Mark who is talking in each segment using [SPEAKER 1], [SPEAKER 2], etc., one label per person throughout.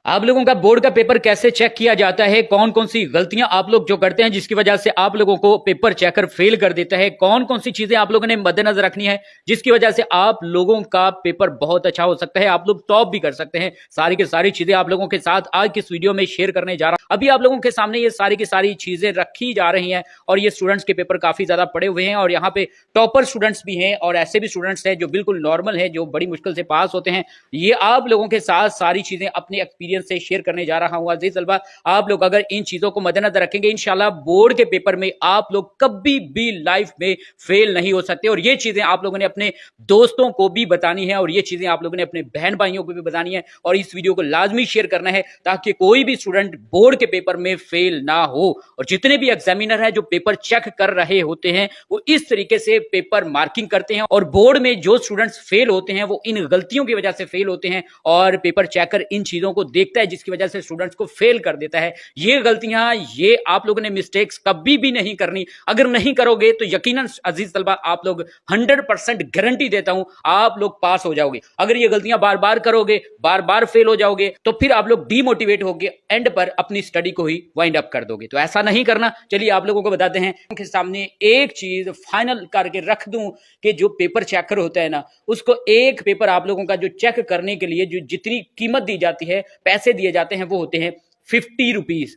[SPEAKER 1] आप लोगों का बोर्ड का पेपर कैसे चेक किया जाता है, कौन कौन सी गलतियां आप लोग जो करते हैं जिसकी वजह से आप लोगों को पेपर चेकर फेल कर देता है, कौन कौन सी चीजें आप लोगों ने मद्देनजर रखनी है जिसकी वजह से आप लोगों का पेपर बहुत अच्छा हो सकता है, आप लोग टॉप भी कर सकते हैं। सारी की सारी चीजें आप लोगों के साथ आज की इस वीडियो में शेयर करने जा रहा हूं। अभी आप लोगों के सामने ये सारी की सारी चीजें रखी जा रही हैं और ये स्टूडेंट्स के पेपर काफी ज्यादा पड़े हुए हैं और यहाँ पे टॉपर स्टूडेंट्स भी हैं और ऐसे भी स्टूडेंट्स हैं जो बिल्कुल नॉर्मल है, जो बड़ी मुश्किल से पास होते हैं। ये आप लोगों के साथ सारी चीजें अपने एक्सपीरियंस से शेयर करने जा रहा हूं अजीज तलबा। आप लोग अगर इन चीजों को मद्देनजर रखेंगे इंशाल्लाह बोर्ड के पेपर में आप लोग कभी भी लाइफ में फेल नहीं हो सकते। और ये चीजें आप लोगों ने अपने दोस्तों को भी बतानी है और ये चीजें आप लोगों ने अपने बहन भाइयों को भी बतानी है और इस वीडियो को लाजमी शेयर करना है ताकि कोई भी स्टूडेंट बोर्ड के पेपर में फेल ना हो। और जितने भी एग्जामिनर हैं जो पेपर चेक कर रहे होते हैं वो इस तरीके से पेपर मार्किंग करते हैं और बोर्ड में जो स्टूडेंट्स फेल होते हैं वो इन गलतियों की वजह से फेल होते हैं और पेपर चेकर इन चीजों को देखता है जिसकी वजह से स्टूडेंट्स को फेल कर देता है। ये गलतियां, ये आप लोगों ने मिस्टेक्स कभी भी नहीं करनी। अगर नहीं करोगे तो यकीनन अजीज तलबा आप लोग 100% गारंटी देता हूं आप लोग पास हो जाओगे। अगर ये गलतियां बार बार करोगे, बार बार फेल हो जाओगे तो फिर आप लोग डीमोटिवेट होगे, एंड पर अपनी स्टडी को ही वाइंड अप कर दोगे। तो ऐसा नहीं करना। चलिए आप लोगों को बताते हैं उनके सामने एक चीज फाइनल करके रख दूं कि जो पेपर चेकर होता है ना, उसको एक पेपर आप लोगों का जो चेक करने के लिए जो जितनी कीमत दी जाती है, पैसे दिए जाते हैं वो होते हैं 50 रुपीज।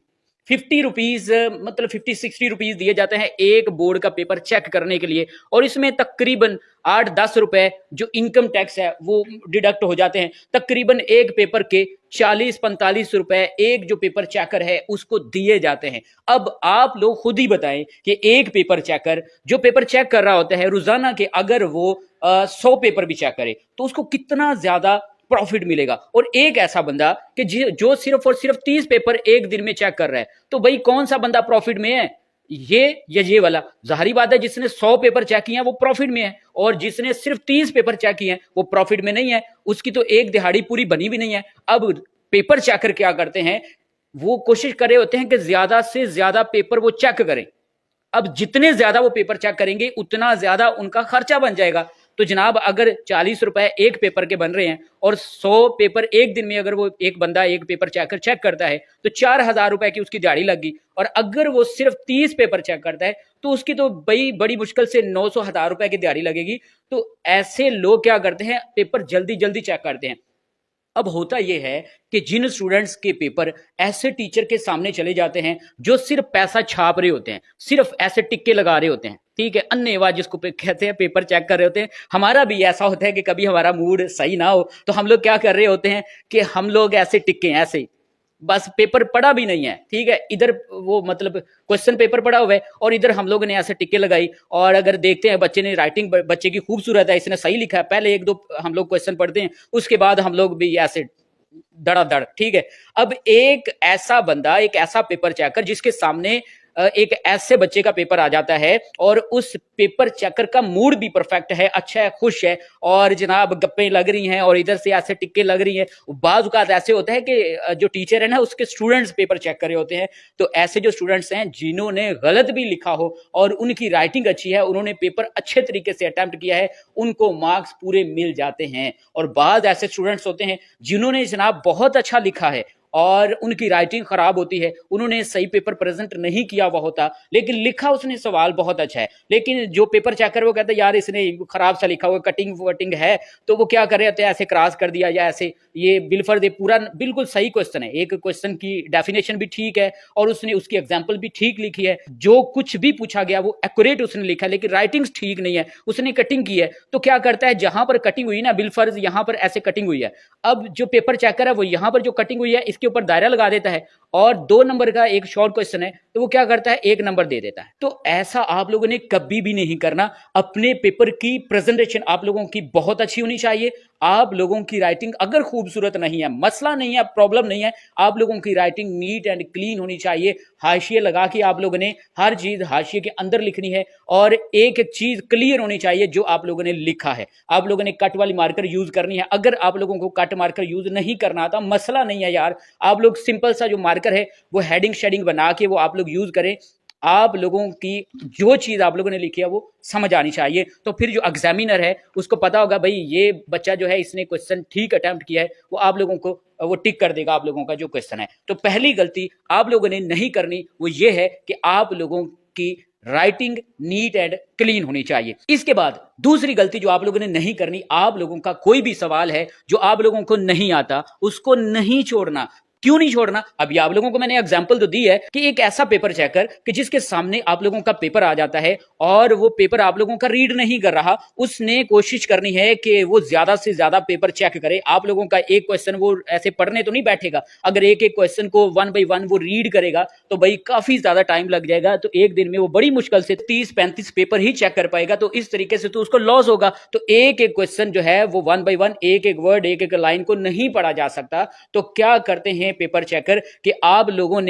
[SPEAKER 1] 50 रुपीज मतलब 50-60 रुपीज दिए जाते हैं एक बोर्ड का पेपर चेक करने के लिए और इसमें तकरीबन 8-10 रुपए जो इनकम टैक्स है वो डिडक्ट हो जाते हैं। तकरीबन एक पेपर के 40-45 रुपए एक जो पेपर चेकर है उसको दिए जाते हैं। अब आप लोग खुद ही बताएं कि एक पेपर चेकर जो पेपर चेक कर रहा होता है रोजाना के, अगर वो 100 पेपर भी चेक करे तो उसको कितना ज्यादा प्रॉफिट मिलेगा। और एक ऐसा बंदा कि जो सिर्फ और सिर्फ 30 पेपर एक दिन में चेक कर रहा है, तो भाई कौन सा बंदा प्रॉफिट में है, ये या ये वाला? जाहिर बात है जिसने 100 पेपर चेक किए हैं वो प्रॉफिट में है और जिसने सिर्फ 30 पेपर चेक किए हैं वो प्रॉफिट में नहीं है। उसकी तो एक दिहाड़ी पूरी बनी भी नहीं है। अब पेपर चेकर क्या करते हैं, वो कोशिश कर रहे होते हैं कि ज्यादा से ज्यादा पेपर वो चेक करें। अब जितने ज्यादा वो पेपर चेक करेंगे उतना ज्यादा उनका खर्चा बन जाएगा। तो जनाब अगर 40 रुपए एक पेपर के बन रहे हैं और 100 पेपर एक दिन में अगर वो एक बंदा एक पेपर चेक करता है तो 4,000 रुपए की उसकी दिहाड़ी लगी। और अगर वो सिर्फ 30 पेपर चेक करता है तो उसकी तो बड़ी मुश्किल से 900,000 रुपए की दिहाड़ी लगेगी। तो ऐसे लोग क्या करते हैं, पेपर जल्दी जल्दी चेक करते हैं। अब होता यह है कि जिन स्टूडेंट्स के पेपर ऐसे टीचर के सामने चले जाते हैं जो सिर्फ पैसा छाप रहे होते हैं, सिर्फ ऐसे टिक्के लगा रहे होते हैं, ठीक है, अन्नेवा जिसको कहते हैं, पेपर चेक कर रहे होते हैं। हमारा भी ऐसा होता है कि कभी हमारा मूड सही ना हो तो हम लोग क्या कर रहे होते हैं कि हम लोग ऐसे टिक्के ऐसे बस पेपर पढ़ा भी नहीं है, ठीक है, इधर वो मतलब क्वेश्चन पेपर पढ़ा हुआ है और इधर हम लोगों ने ऐसे टिक्के लगाई। और अगर देखते हैं बच्चे ने राइटिंग बच्चे की खूबसूरत है, इसने सही लिखा है, पहले एक दो हम लोग क्वेश्चन पढ़ते हैं उसके बाद हम लोग भी ऐसे धड़ाधड़, ठीक है। अब एक ऐसा बंदा, एक ऐसा पेपर चेकर जिसके सामने एक ऐसे बच्चे का पेपर आ जाता है और उस पेपर चेकर का मूड भी परफेक्ट है, अच्छा है, खुश है और जनाब गप्पे लग रही हैं और इधर से ऐसे टिक्के लग रही हैं। बाज़ औक़ात ऐसे होता है कि जो टीचर है ना उसके स्टूडेंट्स पेपर चेक कर रहे होते हैं। तो ऐसे जो स्टूडेंट्स हैं जिन्होंने गलत भी लिखा हो और उनकी राइटिंग अच्छी है, उन्होंने पेपर अच्छे तरीके से अटेम्प्ट किया है, उनको मार्क्स पूरे मिल जाते हैं। और बाज़ ऐसे स्टूडेंट्स होते हैं जिन्होंने जनाब बहुत अच्छा लिखा है और उनकी राइटिंग खराब होती है, उन्होंने सही पेपर प्रेजेंट नहीं किया हुआ होता लेकिन लिखा उसने सवाल बहुत अच्छा है, लेकिन जो पेपर चेकर वो कहता है यार इसने खराब सा लिखा हुआ, कटिंग वटिंग है, तो वो क्या कर रहे होते हैं ऐसे क्रॉस कर दिया या ऐसे ये बिलफर्द पूरा बिल्कुल सही क्वेश्चन है, एक क्वेश्चन की डेफिनेशन भी ठीक है और उसने उसकी एग्जाम्पल भी ठीक लिखी है, जो कुछ भी पूछा गया वो एक्यूरेट उसने लिखा है, लेकिन राइटिंग ठीक नहीं है, उसने कटिंग की है। तो क्या करता है, जहां पर कटिंग हुई ना, बिलफर्ज यहां पर ऐसे कटिंग हुई है, अब जो पेपर चेकर है वो यहां पर जो कटिंग हुई है इसके ऊपर दायरा लगा देता है और 2 नंबर का एक शॉर्ट क्वेश्चन है तो वो क्या करता है 1 नंबर दे देता है। तो ऐसा आप लोगों ने कभी भी नहीं करना। अपने पेपर की प्रेजेंटेशन आप लोगों की बहुत अच्छी होनी चाहिए। आप लोगों की राइटिंग अगर खूबसूरत नहीं है, मसला नहीं है, प्रॉब्लम नहीं है, आप लोगों की राइटिंग नीट एंड क्लीन होनी चाहिए। हाशिए लगा के आप लोगों ने हर चीज हाशिए के अंदर लिखनी है और एक एक चीज क्लियर होनी चाहिए जो आप लोगों ने लिखा है। आप लोगों ने कट वाली मार्कर यूज करनी है। अगर आप लोगों को कट मार्कर यूज नहीं करना आता, मसला नहीं है यार, आप लोग सिंपल सा जो मार्कर है वो हेडिंग शेडिंग बना के वो आप लोग यूज करें। آپ لوگوں کی جو چیز آپ لوگوں نے لکھی ہے وہ سمجھ آنی چاہیے. تو پھر جو ایگزامینر ہے اس کو پتا ہوگا بھائی یہ بچہ جو ہے اس نے کوشچن ٹھیک اٹمپٹ کیا ہے, وہ آپ لوگوں کو وہ ٹک کر دے گا آپ لوگوں کا جو کوشچن ہے. تو پہلی غلطی آپ لوگوں نے نہیں کرنی وہ یہ ہے کہ آپ لوگوں کی رائٹنگ نیٹ اینڈ کلین ہونی چاہیے. اس کے بعد دوسری غلطی جو آپ لوگوں نے نہیں کرنی, آپ لوگوں کا کوئی بھی سوال ہے جو آپ لوگوں کو نہیں آتا اس کو نہیں چھوڑنا. کیوں نہیں چھوڑنا؟ ابھی آپ لوگوں کو میں نے ایگزامپل تو دی ہے کہ ایک ایسا پیپر چیکر کہ جس کے سامنے آپ لوگوں کا پیپر آ جاتا ہے اور وہ پیپر آپ لوگوں کا ریڈ نہیں کر رہا, اس نے کوشش کرنی ہے کہ وہ زیادہ سے زیادہ پیپر چیک کرے. آپ لوگوں کا ایک کویشچن وہ ایسے پڑھنے تو نہیں بیٹھے گا, اگر ایک ایک کویشچن کو 1 بائی 1 وہ ریڈ کرے گا تو بھائی کافی زیادہ ٹائم لگ جائے گا. تو ایک دن میں وہ بڑی مشکل سے 30-35 پیپر ہی چیک کر پائے گا. تو اس طریقے سے تو اس کو لاس ہوگا. تو ایک ایک کویشچن جو ہے وہ 1 بائی 1 ایک ایک ورڈ ایک ایک لائن کو نہیں پڑھا جا سکتا. تو کیا کرتے ہیں پیپر چیکر کہ آپ لوگوں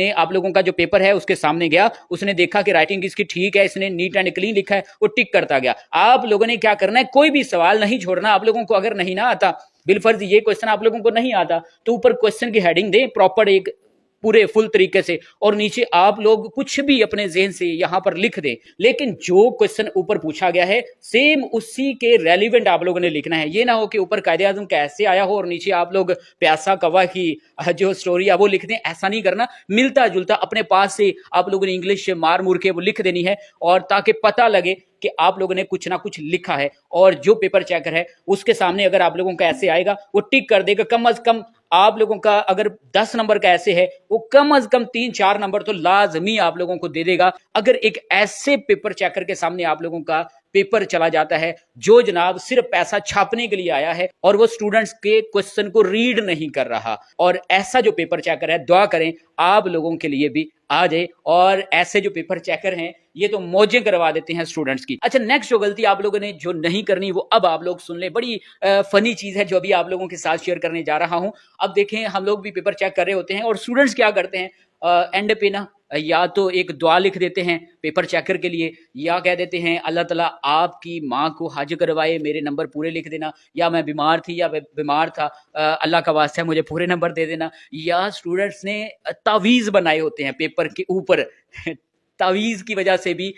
[SPEAKER 1] کا جو پیپر ہے اس کے سامنے گیا, اس نے دیکھا کہ رائٹنگ اس کی ٹھیک ہے, اس نے نیٹ اینڈ کلین لکھا ہے, وہ ٹک کرتا گیا. آپ لوگوں نے کیا کرنا ہے, کوئی بھی سوال نہیں چھوڑنا. آپ لوگوں کو اگر نہیں نہ آتا, بالفرض یہ کویشچن آپ لوگوں کو نہیں آتا, تو اوپر کویشچن کی ہیڈنگ دیں پراپر ایک پورے فل طریقے سے, اور نیچے آپ لوگ کچھ بھی اپنے ذہن سے یہاں پر لکھ دیں, لیکن جو کویشچن اوپر پوچھا گیا ہے سیم اسی کے ریلیونٹ آپ لوگوں نے لکھنا ہے. یہ نہ ہو کہ اوپر قائد اعظم کیسے آیا ہو اور نیچے آپ لوگ پیاسا کوا کی جو سٹوری ہے وہ لکھ دیں. ایسا نہیں کرنا, ملتا جلتا اپنے پاس سے آپ لوگوں نے انگلش مار مور کے وہ لکھ دینی ہے, اور تاکہ پتہ لگے کہ آپ لوگوں نے کچھ نہ کچھ لکھا ہے. اور جو پیپر چیکر ہے اس کے سامنے اگر آپ لوگوں کا ایسے آئے گا وہ ٹک کر دے گا. کم از کم آپ لوگوں کا اگر 10 نمبر کا ایسے ہے وہ کم از کم 3-4 نمبر تو لازمی آپ لوگوں کو دے دے گا. اگر ایک ایسے پیپر چیکر کے سامنے آپ لوگوں کا پیپر چلا جاتا ہے جو جناب صرف پیسہ چھاپنے کے لیے آیا ہے اور وہ سٹوڈنٹس کے کویشچن کو ریڈ نہیں کر رہا, اور ایسا جو پیپر چیکر ہے دعا کریں آپ لوگوں کے لیے بھی آ جائے. اور ایسے جو پیپر چیکر ہیں یہ تو موجیں کروا دیتے ہیں سٹوڈنٹس کی. اچھا, نیکسٹ جو غلطی آپ لوگوں نے جو نہیں کرنی وہ اب آپ لوگ سن لیں. بڑی فنی چیز ہے جو ابھی آپ لوگوں کے ساتھ شیئر کرنے جا رہا ہوں. اب دیکھیں, ہم لوگ بھی پیپر چیک کر رہے ہوتے ہیں اور سٹوڈنٹس کیا کرتے ہیں, اینڈ پہ نا یا تو ایک دعا لکھ دیتے ہیں پیپر چیکر کے لیے, یا کہہ دیتے ہیں اللہ تعالیٰ آپ کی ماں کو حج کروائے, میرے نمبر پورے لکھ دینا, یا میں بیمار تھی یا بیمار تھا, اللہ کا واسطہ ہے مجھے پورے نمبر دے دینا. یا سٹوڈنٹس نے تعویذ بنائے ہوتے ہیں پیپر کے اوپر, تعویذ کی وجہ سے بھی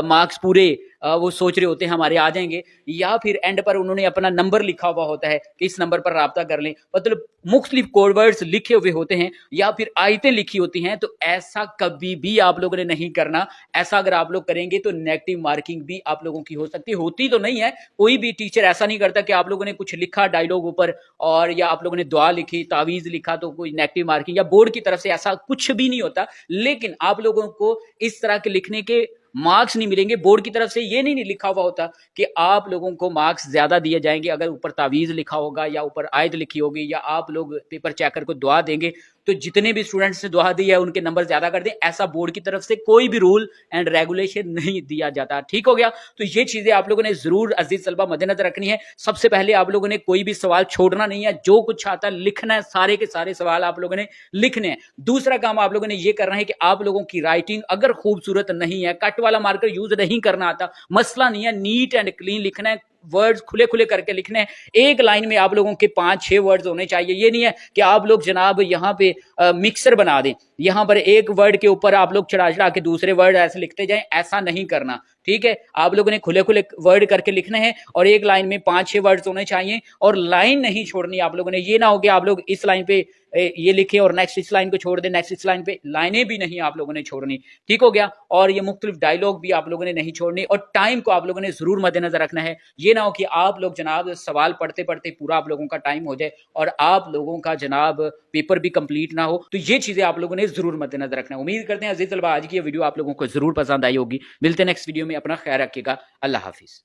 [SPEAKER 1] مارکس پورے وہ سوچ رہے ہوتے ہیں ہمارے آ جائیں گے. یا پھر اینڈ پر انہوں نے اپنا نمبر لکھا ہوا ہوتا ہے کہ اس نمبر پر رابطہ کر لیں, مطلب مختلف کوڈ ورڈز لکھے ہوئے ہوتے ہیں یا پھر آیتیں لکھی ہوتی ہیں. تو ایسا کبھی بھی آپ لوگوں نے نہیں کرنا. ایسا اگر آپ لوگ کریں گے تو نیگیٹو مارکنگ بھی آپ لوگوں کی ہو سکتی, ہوتی تو نہیں ہے, کوئی بھی ٹیچر ایسا نہیں کرتا کہ آپ لوگوں نے کچھ لکھا ڈائلاگ اوپر اور یا آپ لوگوں نے دعا لکھی تعویذ لکھا تو کوئی نیگیٹو مارکنگ, یا بورڈ کی طرف سے ایسا کچھ بھی نہیں ہوتا. لیکن آپ لوگوں کو اس طرح کے لکھنے کے مارکس نہیں ملیں گے. بورڈ کی طرف سے یہ نہیں لکھا ہوا ہوتا کہ آپ لوگوں کو مارکس زیادہ دیے جائیں گے اگر اوپر تعویذ لکھا ہوگا یا اوپر آیت لکھی ہوگی, یا آپ لوگ پیپر چیکر کو دعا دیں گے تو جتنے بھی اسٹوڈنٹس نے دعا دی ہے ان کے نمبر زیادہ کر دیں. ایسا بورڈ کی طرف سے کوئی بھی رول اینڈ ریگولیشن نہیں دیا جاتا. ٹھیک ہو گیا؟ تو یہ چیزیں آپ لوگوں نے ضرور عزیز طلبہ مد نظر رکھنی ہے. سب سے پہلے آپ لوگوں نے کوئی بھی سوال چھوڑنا نہیں ہے, جو کچھ آتا ہے لکھنا ہے, سارے کے سارے سوال آپ لوگوں نے لکھنے ہیں. دوسرا کام آپ لوگوں نے یہ کرنا ہے کہ آپ لوگوں کی رائٹنگ اگر خوبصورت نہیں ہے, کٹ والا مارکر یوز نہیں کرنا آتا, مسئلہ نہیں ہے, نیٹ اینڈ کلین لکھنا ہے, ورڈز کھلے کھلے کر کے لکھنے ہیں. ایک لائن میں آپ لوگوں کے 5-6 ورڈز ہونے چاہیے. یہ نہیں ہے کہ آپ لوگ جناب یہاں پہ مکسر بنا دیں, یہاں پر ایک ورڈ کے اوپر آپ لوگ چڑھا کے دوسرے ورڈ ایسے لکھتے جائیں. ایسا نہیں کرنا. ٹھیک ہے, آپ لوگوں نے کھلے کھلے ورڈ کر کے لکھنے ہیں اور ایک لائن میں 5-6 ورڈز ہونے چاہیے, اور لائن نہیں چھوڑنی آپ لوگوں نے. یہ نہ ہو کہ آپ لوگ اس لائن پہ یہ لکھیں اور نیکسٹ اس لائن کو چھوڑ دیں, نیکسٹ اس لائن پہ لائنیں بھی نہیں آپ لوگوں نے چھوڑنی. ٹھیک ہو گیا؟ اور یہ مختلف ڈائلاگ بھی آپ لوگوں نے نہیں چھوڑنی, اور ٹائم کو آپ لوگوں نے ضرور مد نظر رکھنا ہے. یہ نہ ہو کہ آپ لوگ جناب سوال پڑھتے پڑھتے پورا آپ لوگوں کا ٹائم ہو جائے اور آپ لوگوں کا جناب پیپر بھی کمپلیٹ نہ ہو. تو یہ چیزیں آپ لوگوں نے ضرور مد نظر رکھنا ہے. امید کرتے ہیں عزیز طلبہ آج کی یہ ویڈیو آپ لوگوں کو ضرور پسند آئی ہوگی. ملتے ہیں نیکسٹ ویڈیو میں, اپنا خیال رکھیے گا. اللہ حافظ.